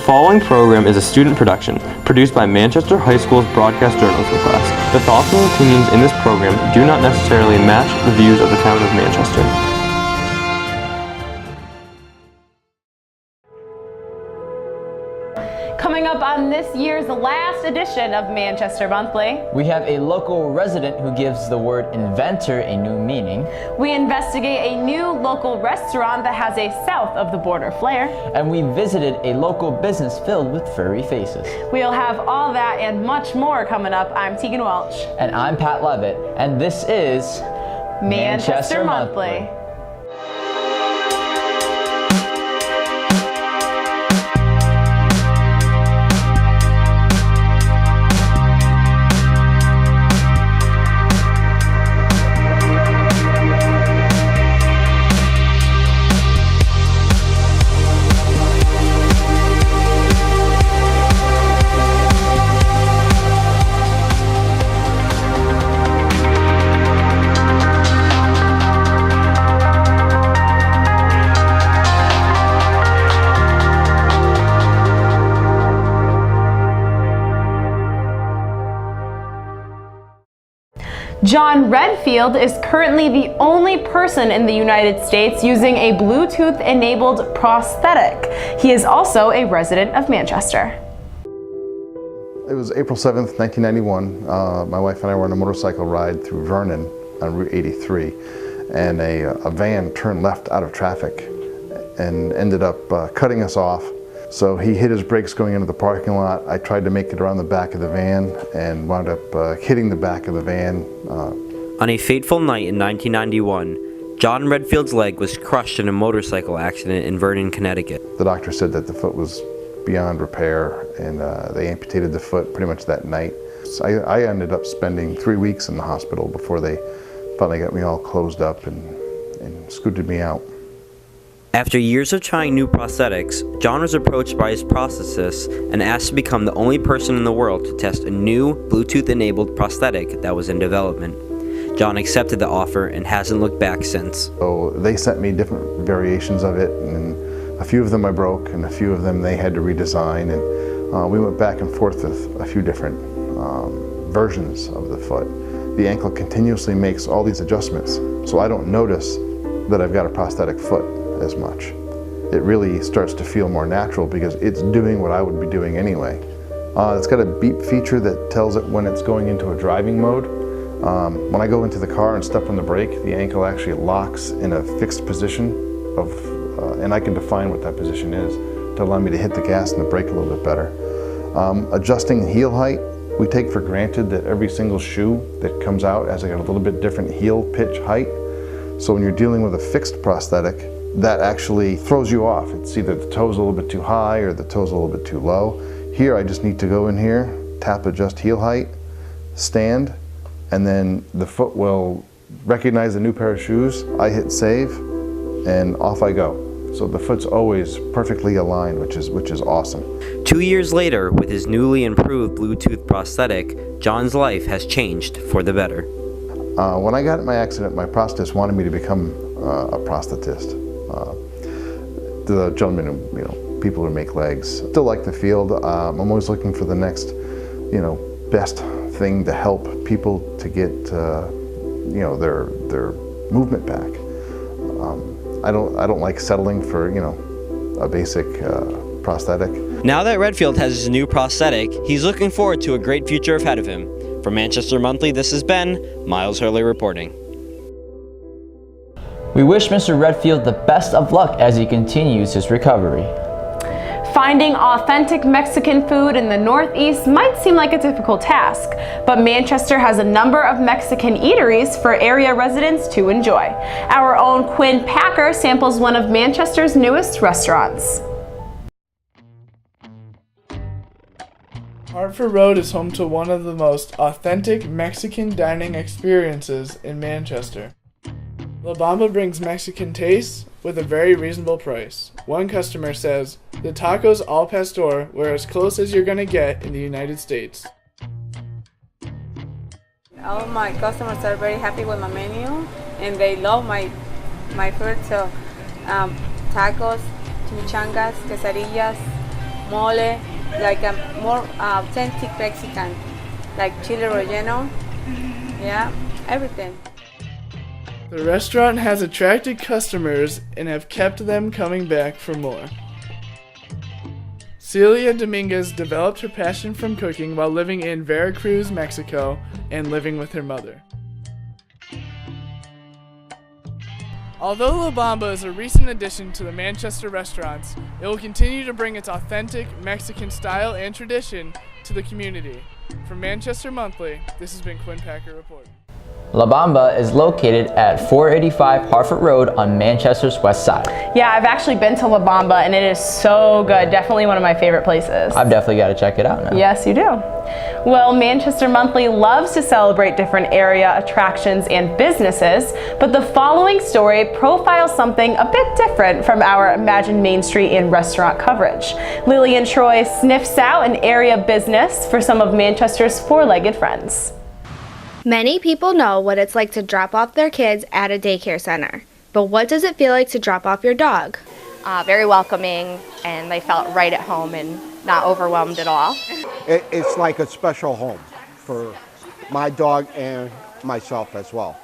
following program is a student production, produced by Manchester High School's broadcast journalism class. The thoughts and opinions in this program do not necessarily match the views of the town of Manchester. Coming up on this year's last edition of Manchester Monthly, we have a local resident who gives the word inventor a new meaning. We investigate a new local restaurant that has a south of the border flair. And we visited a local business filled with furry faces. We'll have all that and much more coming up. I'm Tegan Welch. And I'm Pat Levitt. And this is Manchester Monthly. John Redfield is currently the only person in the United States using a Bluetooth-enabled prosthetic. He is also a resident of Manchester. It was April 7th, 1991. My wife and I were on a motorcycle ride through Vernon on Route 83, and a van turned left out of traffic and ended up cutting us off. So he hit his brakes going into the parking lot. I tried to make it around the back of the van and wound up hitting the back of the van. On a fateful night in 1991, John Redfield's leg was crushed in a motorcycle accident in Vernon, Connecticut. The doctor said that the foot was beyond repair, and they amputated the foot pretty much that night. So I ended up spending 3 weeks in the hospital before they finally got me all closed up and scooted me out. After years of trying new prosthetics, John was approached by his prosthetist and asked to become the only person in the world to test a new Bluetooth-enabled prosthetic that was in development. John accepted the offer and hasn't looked back since. So they sent me different variations of it, and a few of them I broke, and a few of them they had to redesign, and we went back and forth with a few different versions of the foot. The ankle continuously makes all these adjustments, so I don't notice that I've got a prosthetic foot as much. It really starts to feel more natural because it's doing what I would be doing anyway. It's got a beep feature that tells it when it's going into a driving mode. When I go into the car and step on the brake, the ankle actually locks in a fixed position and I can define what that position is to allow me to hit the gas and the brake a little bit better. Adjusting heel height, we take for granted that every single shoe that comes out has like a little bit different heel pitch height. So when you're dealing with a fixed prosthetic, that actually throws you off. It's either the toe's a little bit too high or the toe's a little bit too low. Here I just need to go in here, tap adjust heel height, stand, and then the foot will recognize the new pair of shoes. I hit save, and off I go. So the foot's always perfectly aligned, which is awesome. 2 years later, with his newly improved Bluetooth prosthetic, John's life has changed for the better. When I got in my accident, my prosthetist wanted me to become a prosthetist. The gentleman who, people who make legs. Still like the field. I'm always looking for the next, best thing to help people to get, their movement back. I don't like settling for, a basic prosthetic. Now that Redfield has his new prosthetic, he's looking forward to a great future ahead of him. For Manchester Monthly, this has been Miles Hurley reporting. We wish Mr. Redfield the best of luck as he continues his recovery. Finding authentic Mexican food in the Northeast might seem like a difficult task, but Manchester has a number of Mexican eateries for area residents to enjoy. Our own Quinn Packer samples one of Manchester's newest restaurants. Hartford Road is home to one of the most authentic Mexican dining experiences in Manchester. La Bamba brings Mexican tastes with a very reasonable price. One customer says, "The tacos al pastor were as close as you're gonna get in the United States." All my customers are very happy with my menu, and they love my food. So tacos, chimichangas, quesadillas, mole, like a more authentic Mexican, like chile relleno, yeah, everything. The restaurant has attracted customers and have kept them coming back for more. Celia Dominguez developed her passion from cooking while living in Veracruz, Mexico, and living with her mother. Although La Bamba is a recent addition to the Manchester restaurants, it will continue to bring its authentic Mexican style and tradition to the community. From Manchester Monthly, this has been Quinn Packer reporting. La Bamba is located at 485 Harford Road on Manchester's west side. Yeah, I've actually been to La Bamba and it is so good. Definitely one of my favorite places. I've definitely got to check it out now. Yes, you do. Well, Manchester Monthly loves to celebrate different area attractions and businesses, but the following story profiles something a bit different from our Imagine Main Street and restaurant coverage. Lillian Troy sniffs out an area business for some of Manchester's four-legged friends. Many people know what it's like to drop off their kids at a daycare center. But what does it feel like to drop off your dog? Very welcoming, and they felt right at home and not overwhelmed at all. It's like a special home for my dog and myself as well.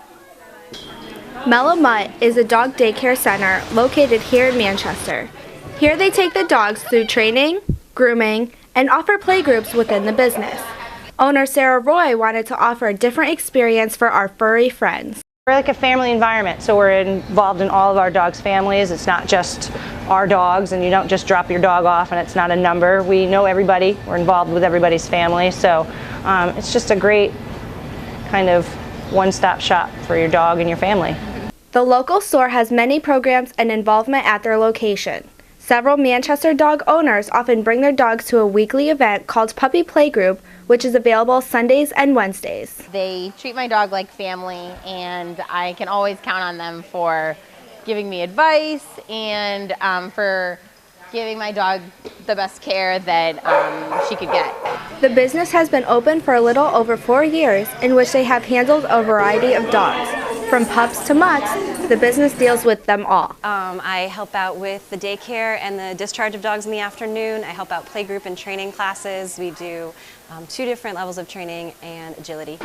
Mellow Mutt is a dog daycare center located here in Manchester. Here they take the dogs through training, grooming, and offer playgroups within the business. Owner Sarah Roy wanted to offer a different experience for our furry friends. We're like a family environment, so we're involved in all of our dogs' families. It's not just our dogs, and you don't just drop your dog off and it's not a number. We know everybody. We're involved with everybody's family, so it's just a great kind of one-stop shop for your dog and your family. The local store has many programs and involvement at their location. Several Manchester dog owners often bring their dogs to a weekly event called Puppy Playgroup, which is available Sundays and Wednesdays. They treat my dog like family, and I can always count on them for giving me advice and for giving my dog the best care that she could get. The business has been open for a little over 4 years, in which they have handled a variety of dogs. From pups to mutts, the business deals with them all. I help out with the daycare and the discharge of dogs in the afternoon. I help out playgroup and training classes. We do 2 different levels of training and agility.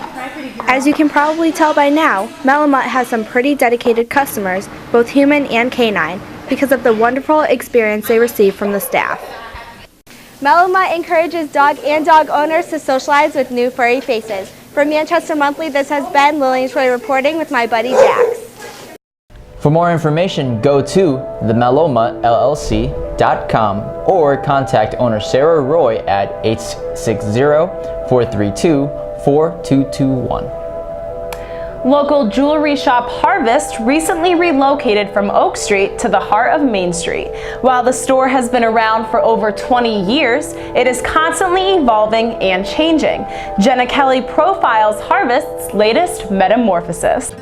As you can probably tell by now, Mellow Mutt has some pretty dedicated customers, both human and canine, because of the wonderful experience they receive from the staff. Mellow Mutt encourages dog and dog owners to socialize with new furry faces. For Manchester Monthly, this has been Lillian Troy reporting with my buddy Jax. For more information, go to themellowmuttllc.com or contact owner Sarah Roy at 860-432-4221. Local jewelry shop Harvest recently relocated from Oak Street to the heart of Main Street. While the store has been around for over 20 years, it is constantly evolving and changing. Jenna Kelly profiles Harvest's latest metamorphosis.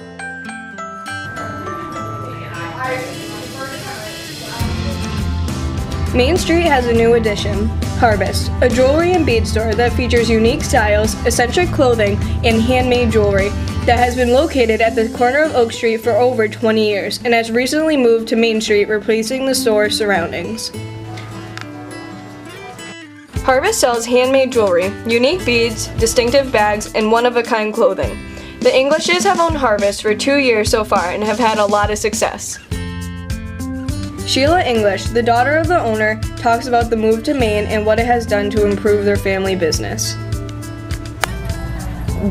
Main Street has a new addition, Harvest, a jewelry and bead store that features unique styles, eccentric clothing, and handmade jewelry that has been located at the corner of Oak Street for over 20 years and has recently moved to Main Street, replacing the store's surroundings. Harvest sells handmade jewelry, unique beads, distinctive bags, and one-of-a-kind clothing. The Englishes have owned Harvest for 2 years so far and have had a lot of success. Sheila English, the daughter of the owner, talks about the move to Maine and what it has done to improve their family business.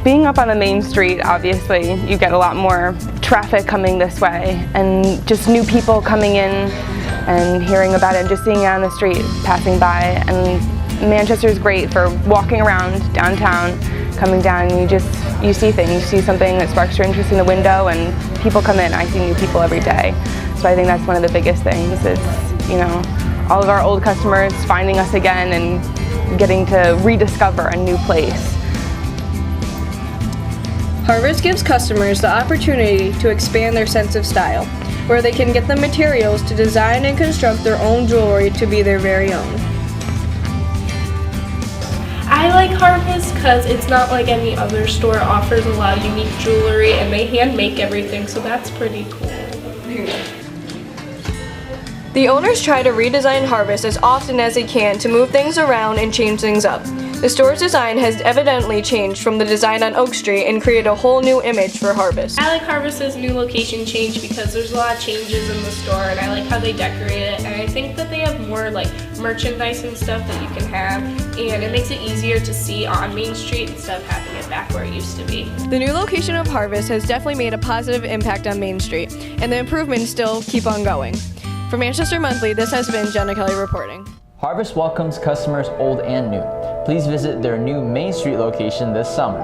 Being up on the main street, obviously, you get a lot more traffic coming this way and just new people coming in and hearing about it and just seeing it on the street, passing by. And Manchester is great for walking around downtown, coming down, and you see things. You see something that sparks your interest in the window and people come in. I see new people every day. So I think that's one of the biggest things. It's, all of our old customers finding us again and getting to rediscover a new place. Harvest gives customers the opportunity to expand their sense of style, where they can get the materials to design and construct their own jewelry to be their very own. I like Harvest because it's not like any other store. It offers a lot of unique jewelry and they hand make everything, so that's pretty cool. The owners try to redesign Harvest as often as they can to move things around and change things up. The store's design has evidently changed from the design on Oak Street and created a whole new image for Harvest. I like Harvest's new location change because there's a lot of changes in the store, and I like how they decorate it, and I think that they have more like merchandise and stuff that you can have, and it makes it easier to see on Main Street instead of having it back where it used to be. The new location of Harvest has definitely made a positive impact on Main Street, and the improvements still keep on going. For Manchester Monthly, this has been Jenna Kelly reporting. Harvest welcomes customers old and new. Please visit their new Main Street location this summer.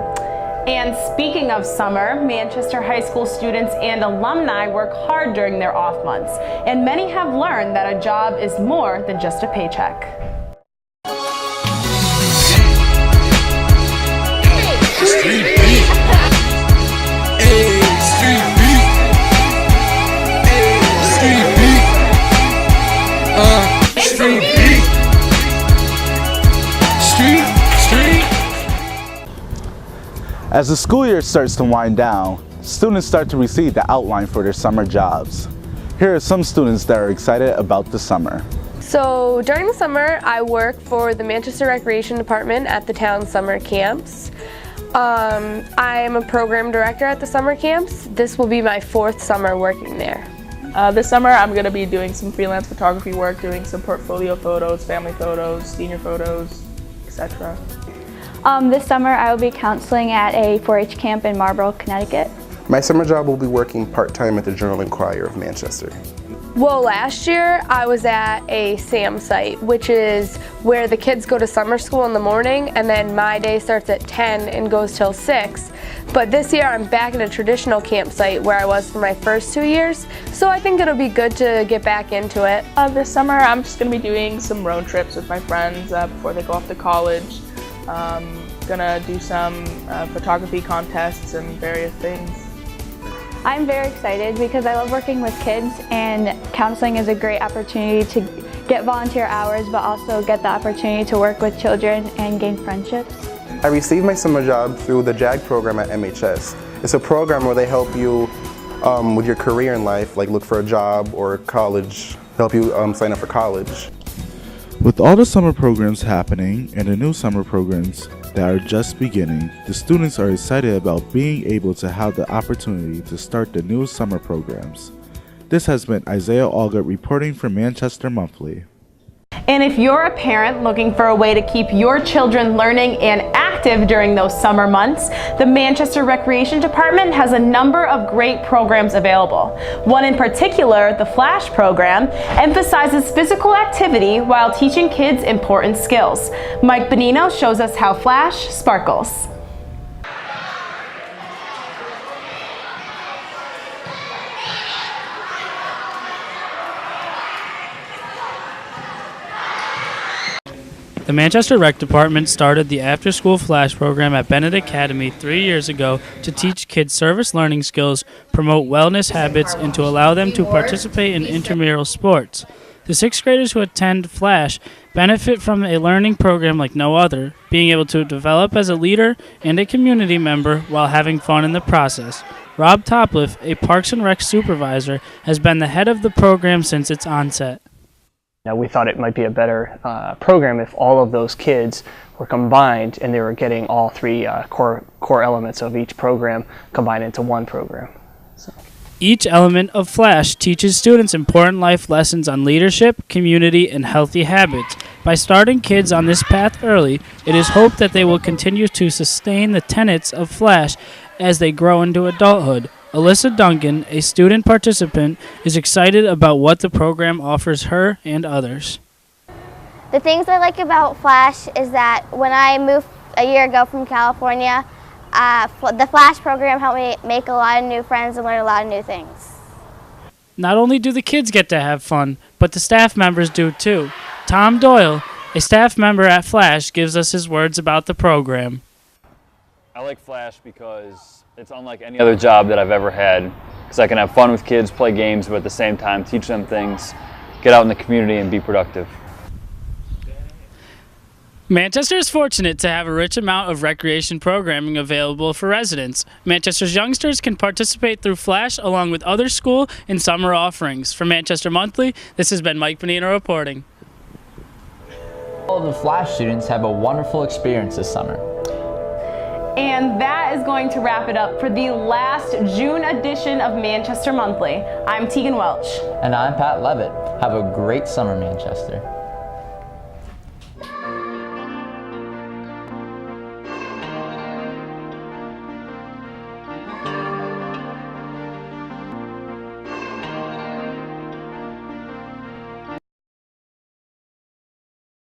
And speaking of summer, Manchester High School students and alumni work hard during their off months, and many have learned that a job is more than just a paycheck. As the school year starts to wind down, students start to receive the outline for their summer jobs. Here are some students that are excited about the summer. So during the summer, I work for the Manchester Recreation Department at the town summer camps. I'm a program director at the summer camps. This will be my 4th summer working there. This summer I'm going to be doing some freelance photography work, doing some portfolio photos, family photos, senior photos, etc. This summer I will be counseling at a 4-H camp in Marlborough, Connecticut. My summer job will be working part-time at the Journal-Inquirer of Manchester. Well, last year I was at a SAM site, which is where the kids go to summer school in the morning, and then my day starts at 10 and goes till 6. But this year I'm back at a traditional campsite where I was for my first 2 years, so I think it'll be good to get back into it. This summer I'm just going to be doing some road trips with my friends before they go off to college. Gonna do some photography contests and various things. I'm very excited because I love working with kids, and counseling is a great opportunity to get volunteer hours but also get the opportunity to work with children and gain friendships. I received my summer job through the JAG program at MHS. It's a program where they help you with your career in life, like look for a job or college, help you sign up for college. With all the summer programs happening and the new summer programs that are just beginning, the students are excited about being able to have the opportunity to start the new summer programs. This has been Isaiah Allgott reporting for Manchester Monthly. And if you're a parent looking for a way to keep your children learning and active during those summer months, the Manchester Recreation Department has a number of great programs available. One in particular, the Flash program, emphasizes physical activity while teaching kids important skills. Mike Bonino shows us how Flash sparkles. The Manchester Rec Department started the after-school Flash program at Bennett Academy 3 years ago to teach kids service learning skills, promote wellness habits, and to allow them to participate in intramural sports. The 6th graders who attend Flash benefit from a learning program like no other, being able to develop as a leader and a community member while having fun in the process. Rob Topliff, a Parks and Rec supervisor, has been the head of the program since its onset. Now, we thought it might be a better program if all of those kids were combined and they were getting all 3 core elements of each program combined into one program. Each element of Flash teaches students important life lessons on leadership, community, and healthy habits. By starting kids on this path early, it is hoped that they will continue to sustain the tenets of Flash as they grow into adulthood. Alyssa Duncan, a student participant, is excited about what the program offers her and others. The things I like about Flash is that when I moved a year ago from California, the Flash program helped me make a lot of new friends and learn a lot of new things. Not only do the kids get to have fun, but the staff members do too. Tom Doyle, a staff member at Flash, gives us his words about the program. I like Flash because it's unlike any other job that I've ever had, because I can have fun with kids, play games, but at the same time teach them things, get out in the community and be productive. Manchester is fortunate to have a rich amount of recreation programming available for residents. Manchester's youngsters can participate through Flash along with other school and summer offerings. For Manchester Monthly, this has been Mike Bonino reporting. All of the Flash students have a wonderful experience this summer. And that is going to wrap it up for the last June edition of Manchester Monthly. I'm Tegan Welch. And I'm Pat Levitt. Have a great summer, Manchester.